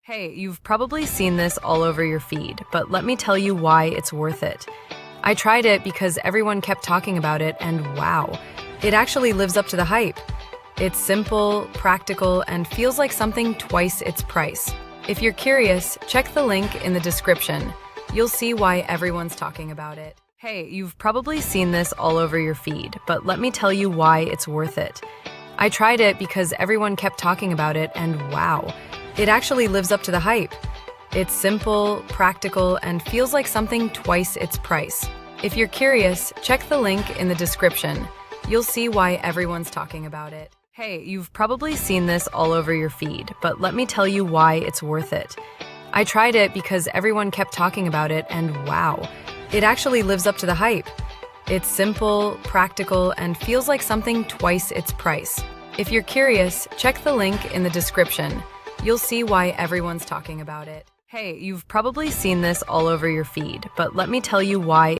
Hey, you've probably seen this all over your feed, but let me tell you why it's worth it. I tried it because everyone kept talking about it, and wow, it actually lives up to the hype. It's simple, practical, and feels like something twice its price. If you're curious, check the link in the description. You'll see why everyone's talking about it. Hey, you've probably seen this all over your feed, but let me tell you why it's worth it. I tried it because everyone kept talking about it, and wow, it actually lives up to the hype. It's simple, practical, and feels like something twice its price. If you're curious, check the link in the description. You'll see why everyone's talking about it. Hey, you've probably seen this all over your feed, but let me tell you why it's worth it. I tried it because everyone kept talking about it, and wow, it actually lives up to the hype. It's simple, practical, and feels like something twice its price. If you're curious, check the link in the description. You'll see why everyone's talking about it. Hey, you've probably seen this all over your feed, but let me tell you why